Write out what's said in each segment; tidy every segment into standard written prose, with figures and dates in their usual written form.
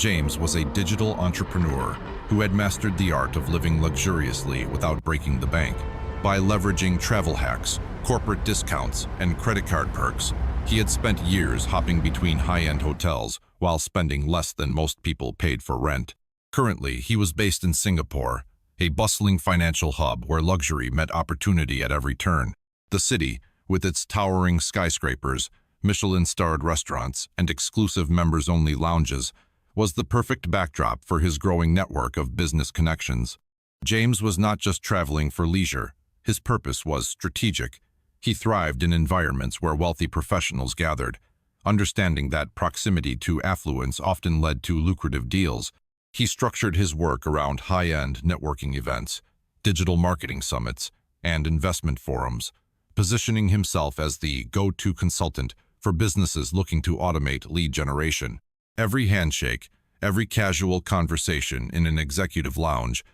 James was a digital entrepreneur who had mastered the art of living luxuriously without breaking the bank. By leveraging travel hacks, corporate discounts, and credit card perks, he had spent years hopping between high-end hotels while spending less than most people paid for rent. Currently, he was based in Singapore, a bustling financial hub where luxury met opportunity at every turn. The city, with its towering skyscrapers, Michelin-starred restaurants, and exclusive members-only lounges, was the perfect backdrop for his growing network of business connections. James was not just traveling for leisure. His purpose was strategic. He thrived in environments where wealthy professionals gathered. Understanding that proximity to affluence often led to lucrative deals, he structured his work around high-end networking events, digital marketing summits, and investment forums, positioning himself as the go-to consultant for businesses looking to automate lead generation. Every handshake, every casual conversation in an executive lounge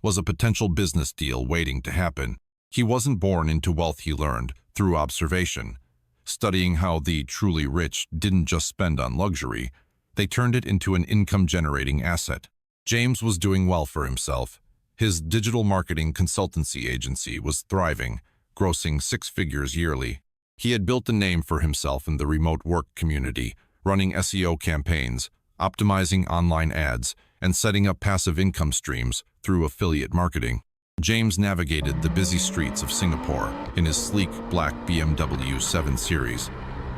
was a potential business deal waiting to happen. He wasn't born into wealth, he learned through observation. Studying how the truly rich didn't just spend on luxury, they turned it into an income-generating asset. James was doing well for himself. His digital marketing consultancy agency was thriving, grossing 6 figures yearly. He had built a name for himself in the remote work community, running SEO campaigns, optimizing online ads, and setting up passive income streams through affiliate marketing. James navigated the busy streets of Singapore in his sleek black BMW 7 Series,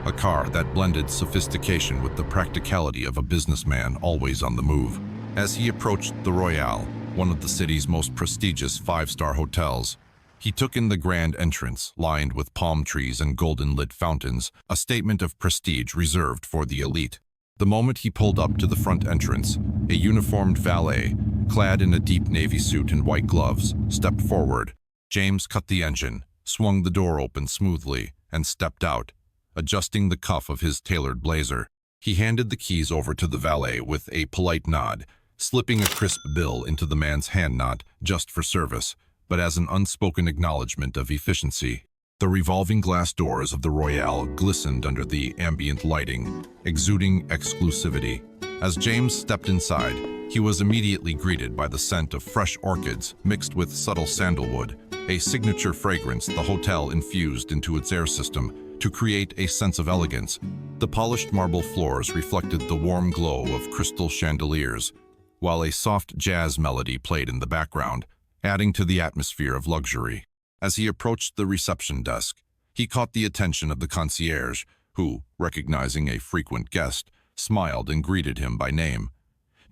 a car that blended sophistication with the practicality of a businessman always on the move. As he approached the Royale, one of the city's most prestigious 5-star hotels, he took in the grand entrance, lined with palm trees and golden-lit fountains, a statement of prestige reserved for the elite. The moment he pulled up to the front entrance, a uniformed valet, clad in a deep navy suit and white gloves, stepped forward. James cut the engine, swung the door open smoothly, and stepped out, adjusting the cuff of his tailored blazer. He handed the keys over to the valet with a polite nod, slipping a crisp bill into the man's hand, not just for service, but as an unspoken acknowledgement of efficiency. The revolving glass doors of the Royale glistened under the ambient lighting, exuding exclusivity. As James stepped inside, he was immediately greeted by the scent of fresh orchids mixed with subtle sandalwood, a signature fragrance the hotel infused into its air system to create a sense of elegance. The polished marble floors reflected the warm glow of crystal chandeliers, while a soft jazz melody played in the background, adding to the atmosphere of luxury. As he approached the reception desk, he caught the attention of the concierge, who, recognizing a frequent guest, smiled and greeted him by name.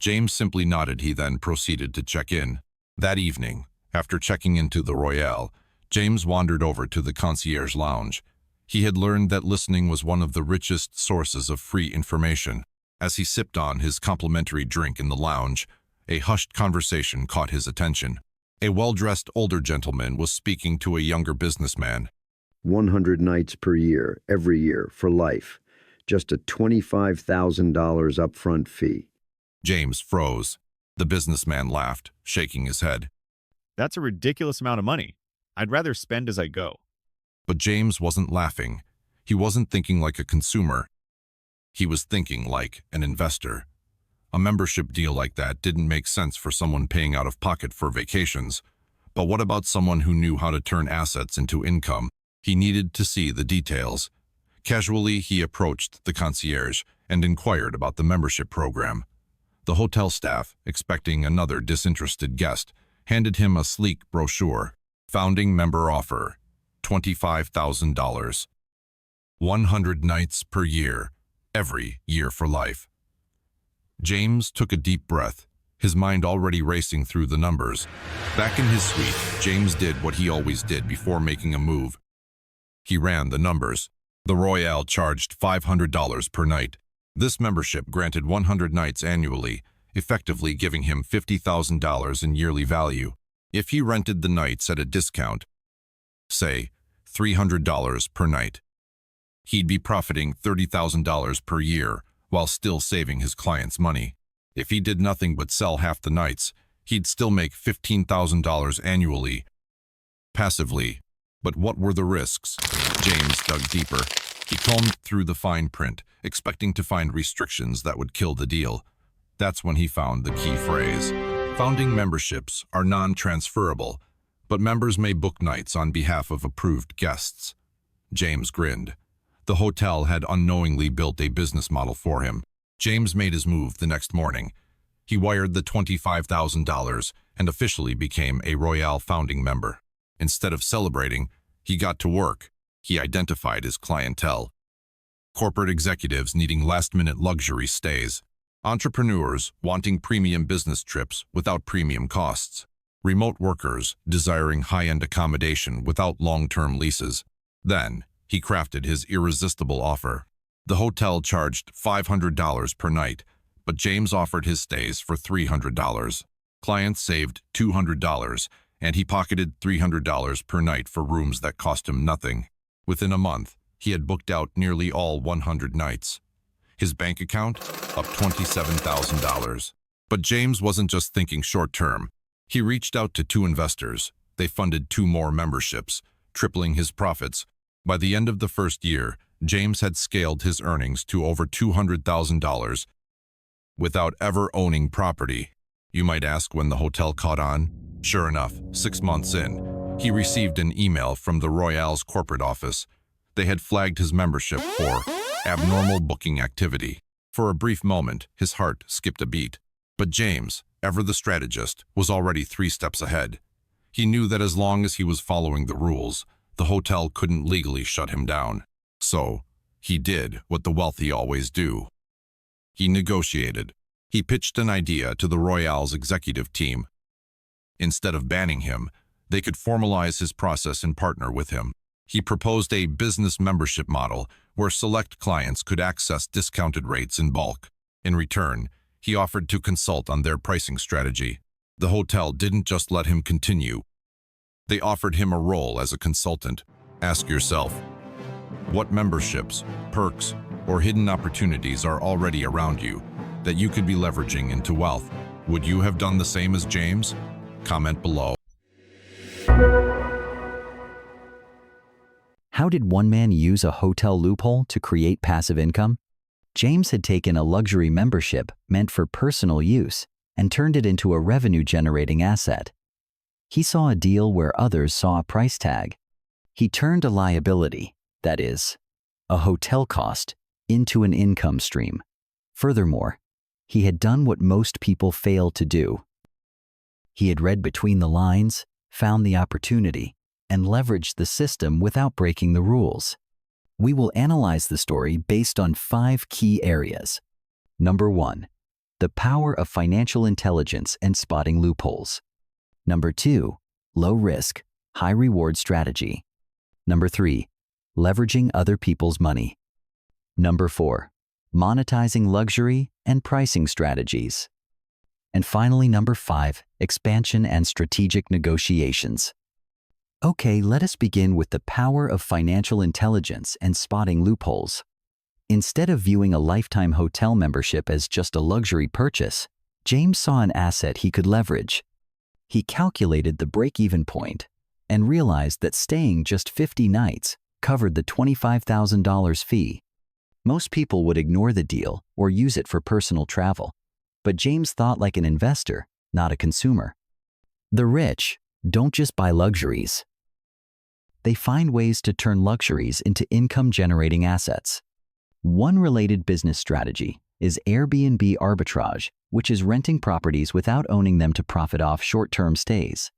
James simply nodded. He then proceeded to check in. That evening, after checking into the Royale, James wandered over to the concierge lounge. He had learned that listening was one of the richest sources of free information. As he sipped on his complimentary drink in the lounge, a hushed conversation caught his attention. A well-dressed older gentleman was speaking to a younger businessman. 100 nights per year, every year, for life. Just a $25,000 upfront fee. James froze. The businessman laughed, shaking his head. That's a ridiculous amount of money. I'd rather spend as I go. But James wasn't laughing. He wasn't thinking like a consumer. He was thinking like an investor. A membership deal like that didn't make sense for someone paying out of pocket for vacations. But what about someone who knew how to turn assets into income? He needed to see the details. Casually, he approached the concierge and inquired about the membership program. The hotel staff, expecting another disinterested guest, handed him a sleek brochure. Founding member offer, $25,000. 100 nights per year, every year for life. James took a deep breath, his mind already racing through the numbers. Back in his suite, James did what he always did before making a move. He ran the numbers. The Royale charged $500 per night. This membership granted 100 nights annually, effectively giving him $50,000 in yearly value. If he rented the nights at a discount, say $300 per night, he'd be profiting $30,000 per year, while still saving his clients money. If he did nothing but sell half the nights, he'd still make $15,000 annually, passively. But what were the risks? James dug deeper. He combed through the fine print, expecting to find restrictions that would kill the deal. That's when he found the key phrase. Founding memberships are non-transferable, but members may book nights on behalf of approved guests. James grinned. The hotel had unknowingly built a business model for him. James made his move the next morning. He wired the $25,000 and officially became a Royale founding member. Instead of celebrating, he got to work. He identified his clientele. Corporate executives needing last-minute luxury stays. Entrepreneurs wanting premium business trips without premium costs. Remote workers desiring high-end accommodation without long-term leases. Then, he crafted his irresistible offer. The hotel charged $500 per night, but James offered his stays for $300. Clients saved $200, and he pocketed $300 per night for rooms that cost him nothing. Within a month, he had booked out nearly all 100 nights. His bank account up $27,000. But James wasn't just thinking short-term. He reached out to 2 investors. They funded 2 more memberships, tripling his profits. By the end of the first year, James had scaled his earnings to over $200,000 without ever owning property. You might ask when the hotel caught on? Sure enough, 6 months in, he received an email from the Royale's corporate office. They had flagged his membership for abnormal booking activity. For a brief moment, his heart skipped a beat. But James, ever the strategist, was already 3 steps ahead. He knew that as long as he was following the rules, the hotel couldn't legally shut him down. So, he did what the wealthy always do. He negotiated. He pitched an idea to the Royale's executive team. Instead of banning him, they could formalize his process and partner with him. He proposed a business membership model where select clients could access discounted rates in bulk. In return, he offered to consult on their pricing strategy. The hotel didn't just let him continue. They offered him a role as a consultant. Ask yourself, what memberships, perks, or hidden opportunities are already around you that you could be leveraging into wealth? Would you have done the same as James? Comment below. How did one man use a hotel loophole to create passive income? James had taken a luxury membership meant for personal use and turned it into a revenue-generating asset. He saw a deal where others saw a price tag. He turned a liability, that is, a hotel cost, into an income stream. Furthermore, he had done what most people fail to do. He had read between the lines, found the opportunity, and leveraged the system without breaking the rules. We will analyze the story based on 5 key areas. Number 1, the power of financial intelligence and spotting loopholes. Number 2, low risk, high reward strategy. Number 3, leveraging other people's money. Number 4, monetizing luxury and pricing strategies. And finally, number 5, expansion and strategic negotiations. Okay, let us begin with the power of financial intelligence and spotting loopholes. Instead of viewing a lifetime hotel membership as just a luxury purchase, James saw an asset he could leverage. He calculated the break-even point and realized that staying just 50 nights covered the $25,000 fee. Most people would ignore the deal or use it for personal travel, but James thought like an investor, not a consumer. The rich don't just buy luxuries. They find ways to turn luxuries into income-generating assets. One related business strategy is Airbnb arbitrage, which is renting properties without owning them to profit off short-term stays.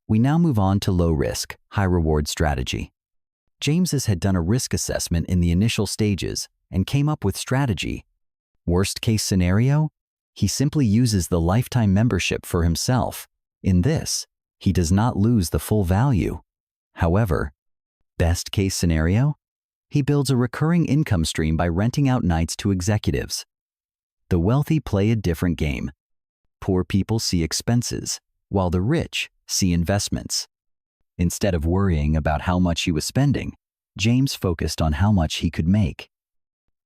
We now move on to low-risk, high-reward strategy. James's had done a risk assessment in the initial stages and came up with strategy. Worst-case scenario? He simply uses the lifetime membership for himself. In this, he does not lose the full value. However, best-case scenario? He builds a recurring income stream by renting out nights to executives. The wealthy play a different game. Poor people see expenses, while the rich see investments. Instead of worrying about how much he was spending, James focused on how much he could make.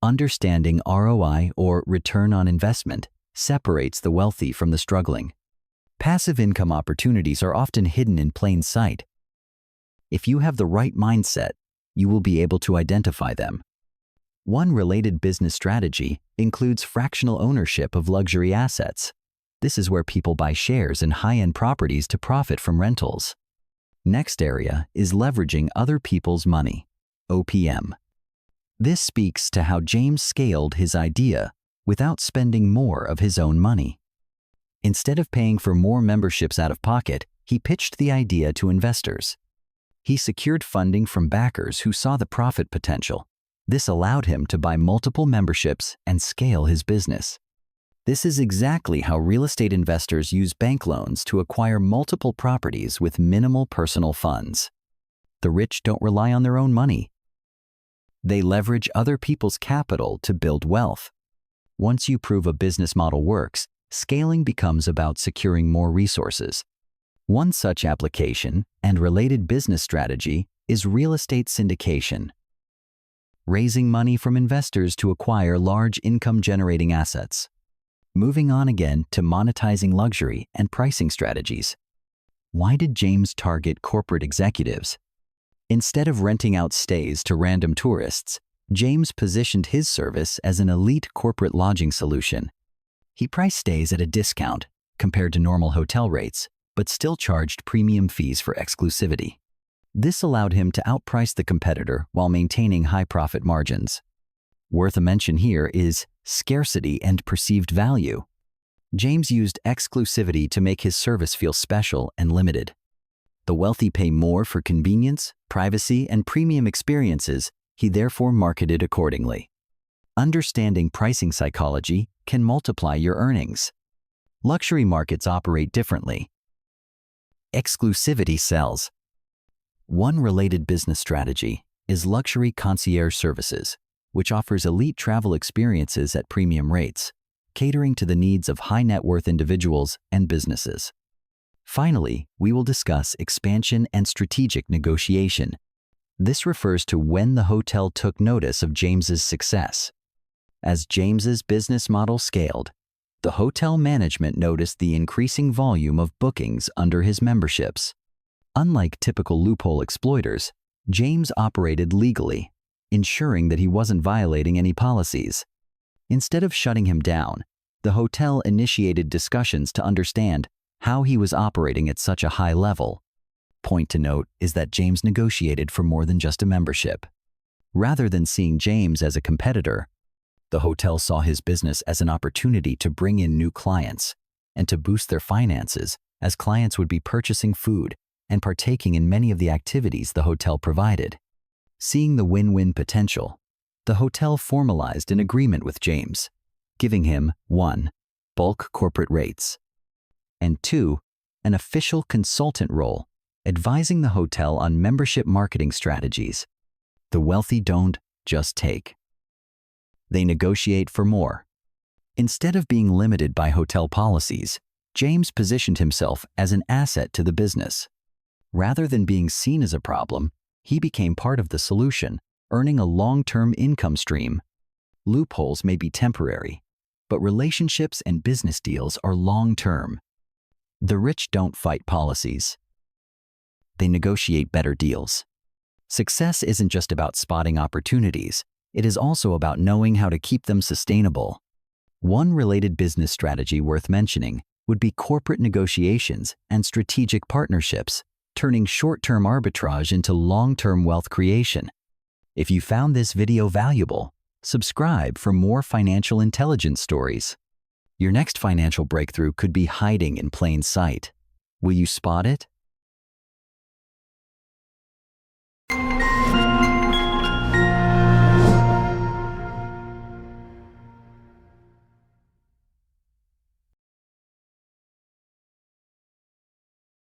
Understanding ROI, or return on investment, separates the wealthy from the struggling. Passive income opportunities are often hidden in plain sight. If you have the right mindset, you will be able to identify them. One related business strategy includes fractional ownership of luxury assets. This is where people buy shares in high-end properties to profit from rentals. Next area is leveraging other people's money, OPM. This speaks to how James scaled his idea without spending more of his own money. Instead of paying for more memberships out of pocket, he pitched the idea to investors. He secured funding from backers who saw the profit potential. This allowed him to buy multiple memberships and scale his business. This is exactly how real estate investors use bank loans to acquire multiple properties with minimal personal funds. The rich don't rely on their own money. They leverage other people's capital to build wealth. Once you prove a business model works, scaling becomes about securing more resources. One such application and related business strategy is real estate syndication. Raising money from investors to acquire large income-generating assets. Moving on again to monetizing luxury and pricing strategies. Why did James target corporate executives? Instead of renting out stays to random tourists, James positioned his service as an elite corporate lodging solution. He priced stays at a discount compared to normal hotel rates, but still charged premium fees for exclusivity. This allowed him to outprice the competitor while maintaining high profit margins. Worth a mention here is scarcity and perceived value. James used exclusivity to make his service feel special and limited. The wealthy pay more for convenience, privacy, and premium experiences. He therefore marketed accordingly. Understanding pricing psychology can multiply your earnings. Luxury markets operate differently. Exclusivity sells. One related business strategy is luxury concierge services, which offers elite travel experiences at premium rates, catering to the needs of high net worth individuals and businesses. Finally, we will discuss expansion and strategic negotiation. This refers to when the hotel took notice of James's success. As James's business model scaled, the hotel management noticed the increasing volume of bookings under his memberships. Unlike typical loophole exploiters, James operated legally, ensuring that he wasn't violating any policies. Instead of shutting him down, the hotel initiated discussions to understand how he was operating at such a high level. Point to note is that James negotiated for more than just a membership. Rather than seeing James as a competitor, the hotel saw his business as an opportunity to bring in new clients and to boost their finances, as clients would be purchasing food and partaking in many of the activities the hotel provided. Seeing the win-win potential, the hotel formalized an agreement with James, giving him 1. Bulk corporate rates, and 2. An official consultant role, advising the hotel on membership marketing strategies. The wealthy don't just take. They negotiate for more. Instead of being limited by hotel policies, James positioned himself as an asset to the business. Rather than being seen as a problem, he became part of the solution, earning a long-term income stream. Loopholes may be temporary, but relationships and business deals are long-term. The rich don't fight policies. They negotiate better deals. Success isn't just about spotting opportunities, it is also about knowing how to keep them sustainable. One related business strategy worth mentioning would be corporate negotiations and strategic partnerships, turning short-term arbitrage into long-term wealth creation. If you found this video valuable, subscribe for more financial intelligence stories. Your next financial breakthrough could be hiding in plain sight. Will you spot it?